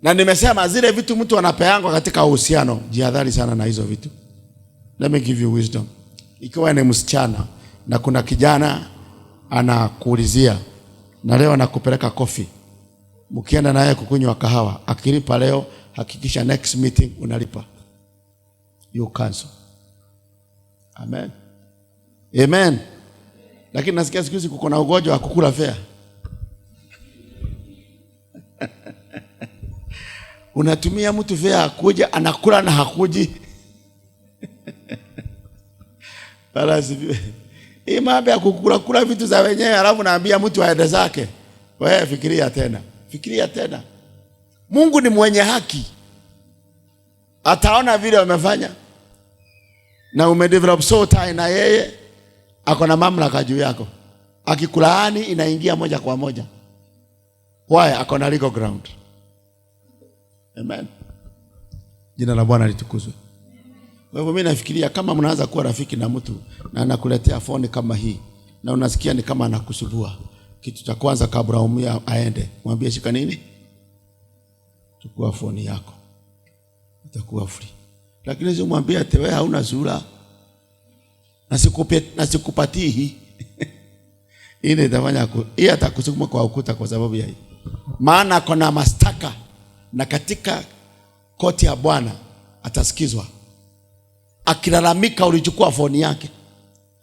Na nimesema zile vitu mtu anapeangwa katika uhusiano, jihadhari sana na hizo vitu. Let me give you wisdom. Ikiwa ni msichana na kuna kijana anakuulizia na leo anakupeleka coffee, mkienda naye kukunywa kahawa, akilipa leo, hakikisha next meeting unalipa. You cancel. Amen. Amen. Lakini nasikia siku hizi kuko na ugonjwa wa kukula fare. Unatumia mtu fare kuja anakula na hakuji. Bala sivi. Hii mambo ya kukula vitu za wenyewe alafu naambia mtu aende zake. Wewe fikiria tena. Fikiria tena. Mungu ni mwenye haki. Ataona vile umefanya. Na umedevelop soul tie na yeye ako na mamlaka juu yako. Akikulaani inaingia moja kwa moja. Why? Ako na legal ground. Amen. Jina la Bwana litukuzwe. Kwa hivyo mimi nafikiria kama mnaanza kuwa rafiki na mtu na anakuletea phone kama hii na unasikia ni kama anakusubua, kitu cha kwanza kabla umia aende, mwambie shika nini? Chukua phone yako. Itakuwa free. Lakini sio mwambie ate wewe hauna sura. Na sikupatii hii. Ile itafanya hii atakusukuma kwa ukuta kwa sababu ya hii. Maana kuna mastaka na katika koti ya Bwana atasikizwa. Akilalamika ulichukua phone yake.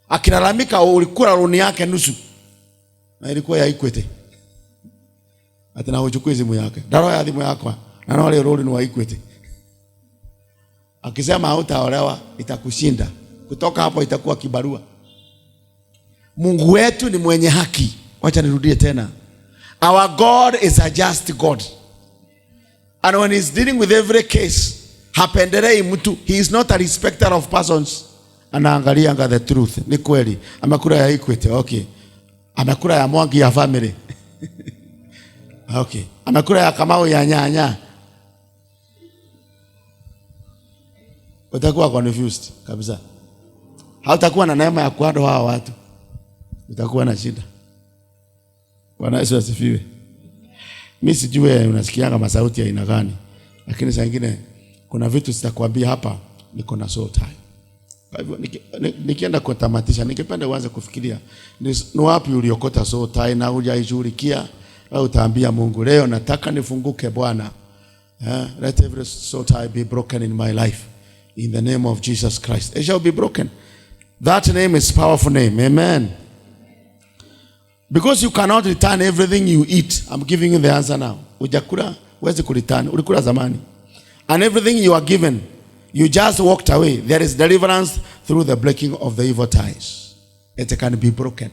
Akilalamika ulikula runi yake nusu. Na ilikuwa ya Equity. Atana uchukue simu yake. Daro ya simu yako. Na wale runi ni wa Equity. Akisema hautaolewa itakushinda. Kutoka hapo itakuwa kibarua. Mungu wetu ni mwenye haki. Wacha nirudie tena. Our God is a just God. And when he's dealing with every case, hapendelei mtu. He is not a respecter of persons. Anaangalia the truth. Ni kweli. Amekula ya Equity. Okay. Amekula ya Mwangi ya family. Okay. Amekula ya Kamau ya nyanya. Utakuwa confused kabisa. Hautakuwa na neema ya kuando hawa watu. Utakuwa na shida. Bwana Yesu asifiwe. Mimi sijui unasikianga masauti ya aina gani, lakini saa nyingine kuna vitu sitakwambia hapa niko na soul tie. Kwa hivyo nikienda kutamatisha ningependa uanze kufikiria ni wapi uliokota soul tie na hujaishughulikia, au utaambia Mungu leo nataka nifunguke Bwana. Let every soul tie be broken in my life. In the name of Jesus Christ. It shall be broken. That name is powerful name. Amen. Because you cannot return everything you eat. I'm giving you the answer now. Ujakula, huwezi kureturn. Ulikula zamani. And everything you are given, you just walked away. There is deliverance through the breaking of the evil ties. It can be broken.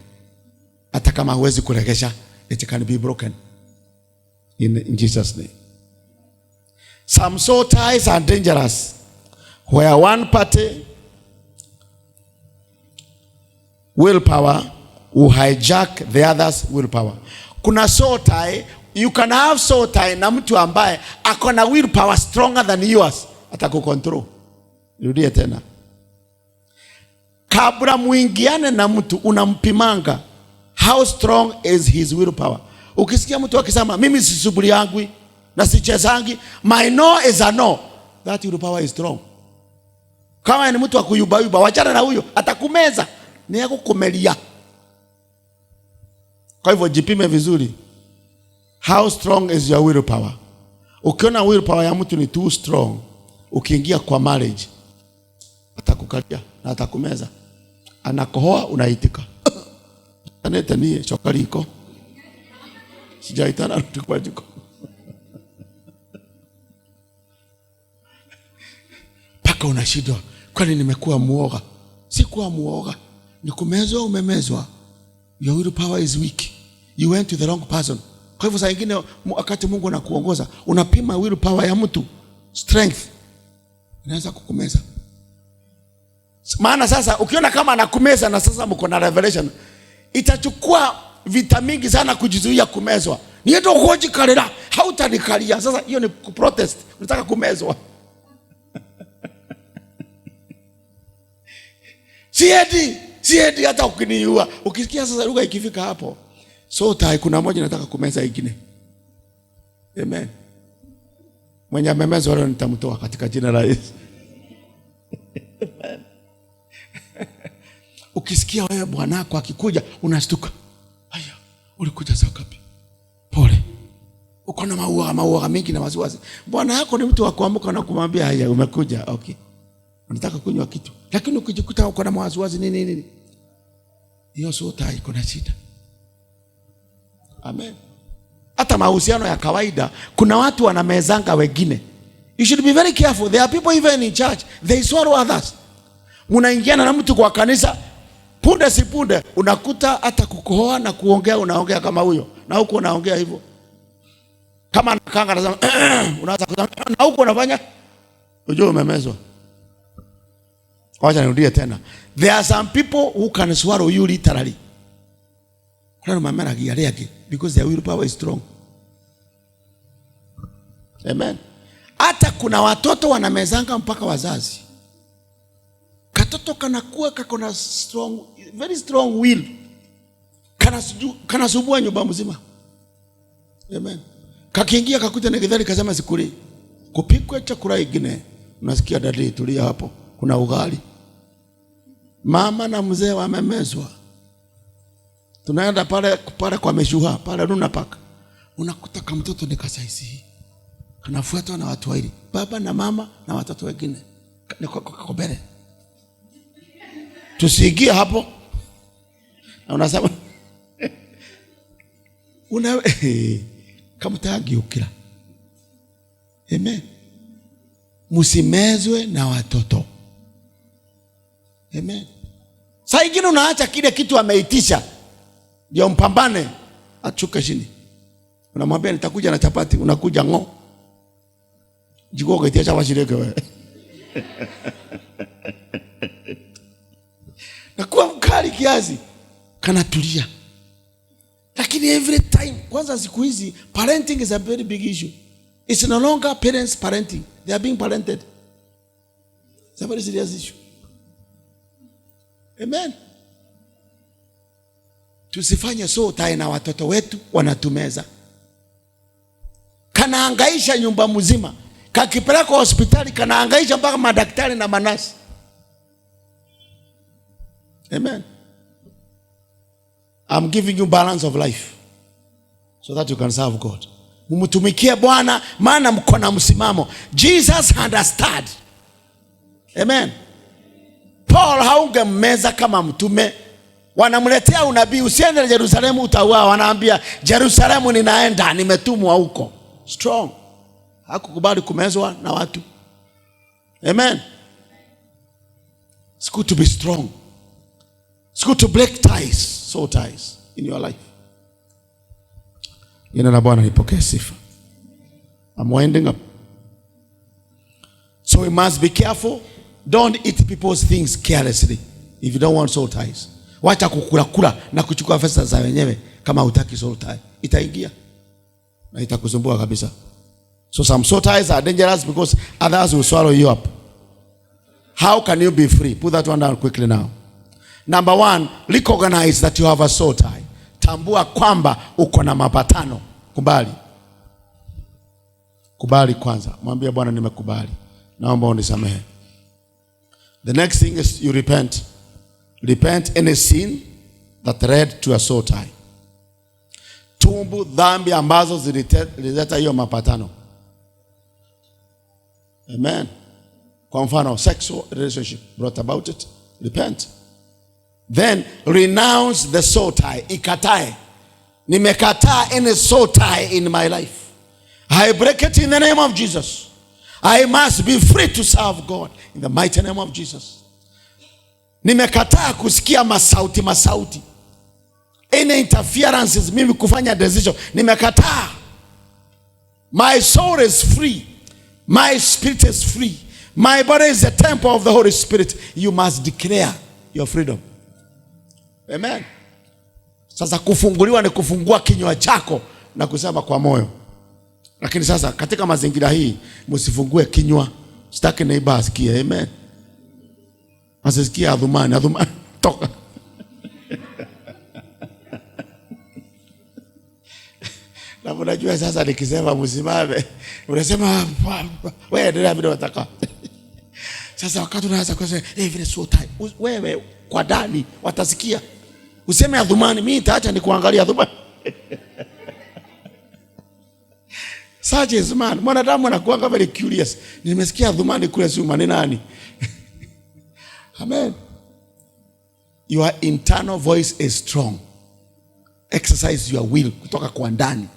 Hata kama huwezi kuregesha, it can be broken. In Jesus' name. Some soul ties are dangerous. Where one party willpower will hijack the other's willpower. Kuna soul tie, you can have soul tie na mtu ambaye akona willpower stronger than yours, atakukontrol. Rudie tena. Kabla muingiane na mtu unampimanga how strong is his willpower. Ukisikia mtu akisema mimi sisuburi yangu na sichezangi, my no is a no, that willpower is strong. Kama ni mtu akuyuba wachana na huyo, atakumeza. Ni yako kumelia. Kwa hivyo jipime vizuri. How strong is your willpower? Ukiona willpower ya mtu ni too strong, ukiingia kwa marriage, atakukalia na atakumeza. Anakohoa unaitika. Aneta ni chokali iko. Sijaitana kwa jiko. Paka unashindwa. Kwani nimekuwa muoga? Sikuwa muoga. Ni kumezwa umemezwa. Your willpower is weak. You went to the wrong person. Kwa hivyo saa nyingine wakati Mungu anakuongoza, unapima willpower ya mtu, strength. Inaweza kukumeza. Maana sasa ukiona kama anakumeza na sasa mko na revelation, itachukua vita mingi sana kujizuia kumezwa. Niende uhoji kalera, hautanikalia. Sasa hiyo ni kuprotest. Unataka kumezwa. Siedi hata ukiniua. Ukisikia sasa lugha ikifika hapo, so tai kuna moja nataka kumeza ingine. Amen. Mwenye amemezwa leo nitamtoa katika jina la Yesu. Ukisikia wewe bwanako akikuja unastuka. Haya, ulikuja saa ngapi? Pole. Uko na maua mengi na wasiwasi. Bwana yako ni mtu wa kuamka na kumwambia haya umekuja, okay. Unataka kunywa kitu. Lakini ukijikuta uko na wasiwasi nini? Hiyo sota iko na shida. Amen. Hata mahusiano ya kawaida kuna watu wanamezanga wengine. You should be very careful. There are people even in church, they swallow others. Munaingiana na mtu kwa kanisa, punde si punde unakuta hata kukohoa na kuongea unaongea kama huyo. Na huko unaongea hivyo. Kama anakanga anasema unaanza kusema na huko unafanya unajua umemezwa. Wacha nirudie tena. There are some people who can swallow you literally. Kuna mamera giareke because their willpower is strong. Amen. Hata kuna watoto wanamezanga mpaka wazazi. Katoto kanakuwa kakona strong, very strong will. Kanasubua nyumba mzima. Amen. Kakiingia kakuta na githeri kasema sikuli. Kupikwe chakula kingine. Unasikia dadi tulia hapo. Kuna ugali. Mama na mzee wamemezwa. Tunaenda pale kwa meshuha, pale Runa Park. Unakuta kama mtoto ni kasaisi. Kanafuatwa na watu wawili. Baba na mama na watoto wengine. Ni kwa mbele. Tusiingie hapo. Na unasema kama tagi ukila. Amen. Musimezwe na watoto. Amen. Saa ingine unaacha kile kitu ameitisha. Ndio mpambane achuke chini. Unamwambia nitakuja na chapati, unakuja ngo. Jikoke tia chawashireke wewe. Na kuwa mkali kiasi kanatulia. Lakini every time, kwanza siku hizi parenting is a very big issue. It's no longer parents parenting. They are being parented. It's a very serious issue. Amen. Tusifanye so tai na watoto wetu wanatumeza. Kanahangaisha nyumba mzima. Kakipeleka hospitali kanahangaisha mpaka madaktari na manasi. Amen. I'm giving you balance of life so that you can serve God. Mumutumikie Bwana maana mko na msimamo. Jesus understood. Amen. Paul haungemeza kama mtume. Wanamletea unabii usiende Yerusalemu utauawa, wanaambia Yerusalemu ninaenda nimetumwa huko. Strong. Hakukubali kumezwa na watu. Amen. It's good to be strong. It's good to break ties, soul ties in your life. Jina la Bwana lipokee sifa. I'm winding up. So we must be careful. Don't eat people's things carelessly if you don't want soul ties. Wacha kukula na kuchukua pesa za wenyewe kama hutaki soul tie. Itaingia na itakusumbua kabisa. So some soul ties are dangerous because others will swallow you up. How can you be free? Put that one down quickly now. Number one, recognize that you have a soul tie. Tambua kwamba uko na mapatano. Kubali. Kubali kwanza. Mwambie Bwana nimekubali. Naomba unisamehe. The next thing is you repent. Repent any sin that led to a soul tie. Tumbu dhambi ambazo zilileta hiyo mapatano. Amen. Kwa mfano, sexual relationship brought about it. Repent. Then renounce the soul tie. Ikatae. Nimekataa any soul tie in my life. I break it in the name of Jesus. I must be free to serve God in the mighty name of Jesus. Nimekataa kusikia masauti. Any interferences mimi kufanya decision. Nimekataa. My soul is free. My spirit is free. My body is the temple of the Holy Spirit. You must declare your freedom. Amen. Sasa kufunguliwa ni kufungua kinywa chako na kusema kwa moyo. Lakini sasa katika mazingira hii msifungue kinywa. Sitaki neighbor asikie. Amen. Asisikie adhumani toka. Na unajua sasa nikisema msimame, unasema wewe ndio vile unataka. Sasa wakati unaanza kusema vile so tight, wewe kwa ndani watasikia. Useme adhumani, mimi nitaacha nikuangalia adhumani. Such is man. Mwanadamu anakuwa very curious. Nimesikia adhumani kule Suma ni nani? Amen. Your internal voice is strong. Exercise your will kutoka kwa ndani.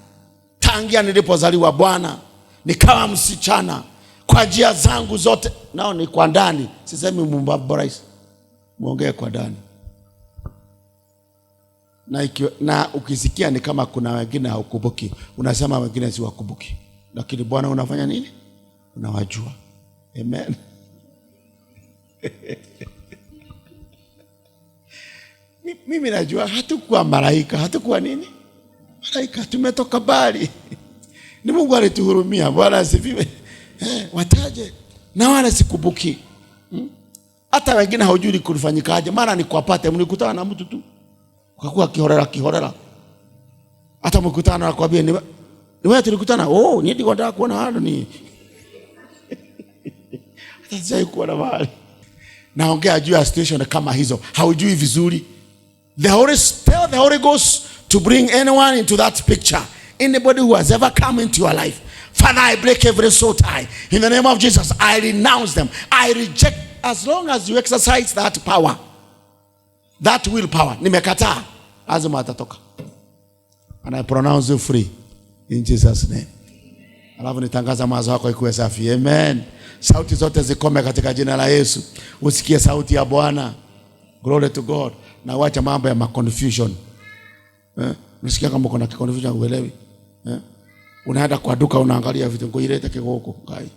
Tangia nilipozaliwa Bwana ni kama msichana kwa njia zangu zote. Nao ni kwa ndani. Sisemi mumbaborais. Muongee kwa ndani. Na ukisikia ni kama kuna wengine haukumbuki, unasema wengine si wakumbuki. Lakini Bwana unafanya nini? Unawajua. Amen. Mimi najua hatukuwa malaika, hatukuwa nini? Malaika, tumetoka mbali. Ni Mungu alituhurumia. Bwana asifiwe. Wataje na wala sikumbuki. Hata wengine haujui kulifanyikaje. Mara ni kuapate mnikutana na mtu tu. Kwa kihorera. Hata mkutana na kwambia ni wewe tulikutana. Ni ndiko nataka kuona hado ni. Hata sijai kuona mahali. Naongea juu ya situation kama hizo. Haujui vizuri. Tell the Holy Ghost to bring anyone into that picture. Anybody who has ever come into your life. Father, I break every soul tie. In the name of Jesus, I renounce them. I reject. As long as you exercise that power, that willpower, nimekataa, lazima atatoka. And I pronounce you free in Jesus name. Alafu nitangaza mawazo yako ikuwe safi. Amen. Sauti zote zikome katika jina la Yesu. Usikie sauti ya Bwana. Glory to God. Na wacha mambo ya confusion. Unasikia kama kuna confusion uelewi. Unaenda kwa duka unaangalia vitu ngoilete kigoko kai.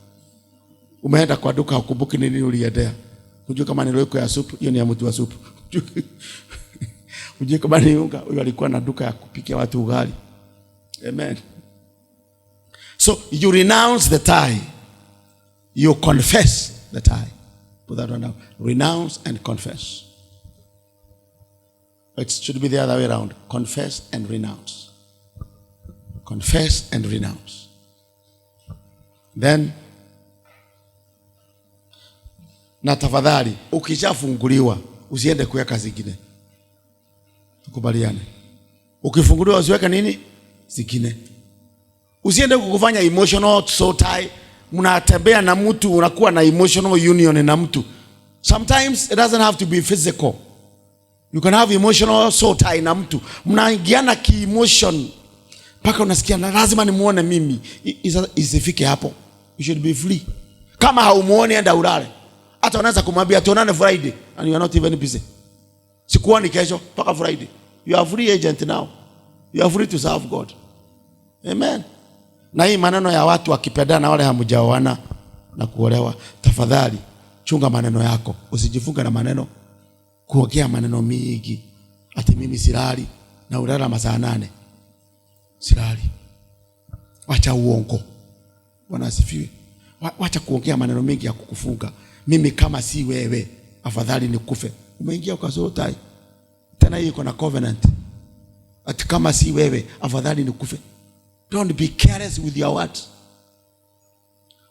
Umeenda kwa duka ukumbuki nini uliendea. Unajua kama ni roiko ya supu, hiyo ni ya mtu wa supu. Unajua kama ni unga, huyo alikuwa na duka ya kupikia watu ugali. Amen. So you renounce the tie. You confess the tie. Put that one down. Renounce and confess. It should be the other way around. Confess and renounce. Confess and renounce. Then, na tafadhali ukishafunguliwa usiende kuweka zingine. Tukubaliane. Ukifunguliwa usiweke nini? Zingine. Usiende kukufanya emotional soul tie. Mnatembea na mtu unakuwa na emotional union na mtu. Sometimes it doesn't have to be physical. You can have emotional soul tie na mtu. Mnaingiana ki-emotion. Paka unasikia na lazima nimuone mimi. Isifike hapo. You should be free. Kama haumuoni enda ulale. Hata unaweza kumwambia tuonane Friday and you are not even busy. Sikuoni kesho paka Friday. You are free agent now. You are free to serve God. Amen. Na hii maneno ya watu wakipendana wale hamjaoana na kuolewa, tafadhali chunga maneno yako. Usijifunge na maneno. Kuongea maneno mingi. Ati mimi silali na ulala masaa 8. Silali. Wacha uongo. Bwana asifiwe. Wacha kuongea maneno mengi ya kukufunga. Mimi kama si wewe, afadhali nikufe. Umeingia kwa sotai. Tena hii iko na covenant. Ati kama si wewe, afadhali nikufe. Don't be careless with your words.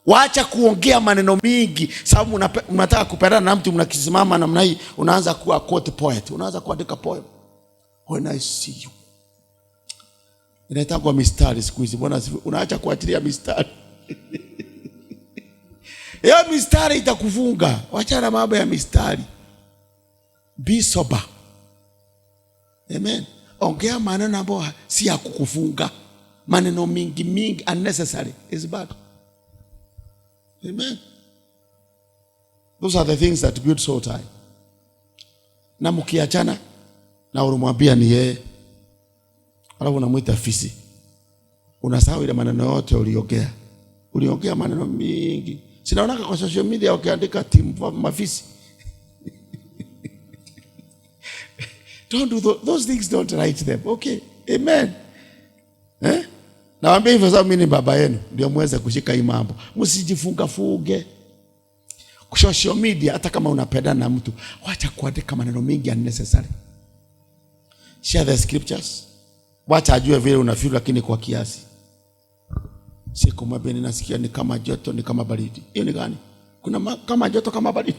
Wacha kuongea maneno mingi sababu unataka kupendana na mtu, mnakisimama namna hii unaanza kuwa quote poet, unaanza kuandika poem. When I see you. Inaitwa mistari siku hizi. Bwana unaacha kuachilia mistari. Hiyo mistari itakufunga. Wacha na mambo ya mistari. Be sober. Amen. Ongea maneno ambayo si ya kukufunga. Maneno mingi unnecessary is bad. Amen. Those are the things that build soul tie. Na mkiachana na unamwambia ni yeye, alafu unamuita fisi. Unasahau ile maneno yote uliongea. Uliongea maneno mingi. Sinaona kwa social media ukiandika timu mafisi. Don't do those things, don't write them. Okay. Amen. Nawaambia hivyo sababu mimi ni baba yenu ndio muweze kushika hii mambo. Msijifunga fuge. Kwa social media hata kama unapendana na mtu, wacha kuandika maneno mengi unnecessary. Share the scriptures. Wacha ajue vile unafeel lakini kwa kiasi. Siku moja ninasikia ni kama joto, ni kama baridi. Hiyo ni gani? Kuna kama joto kama baridi?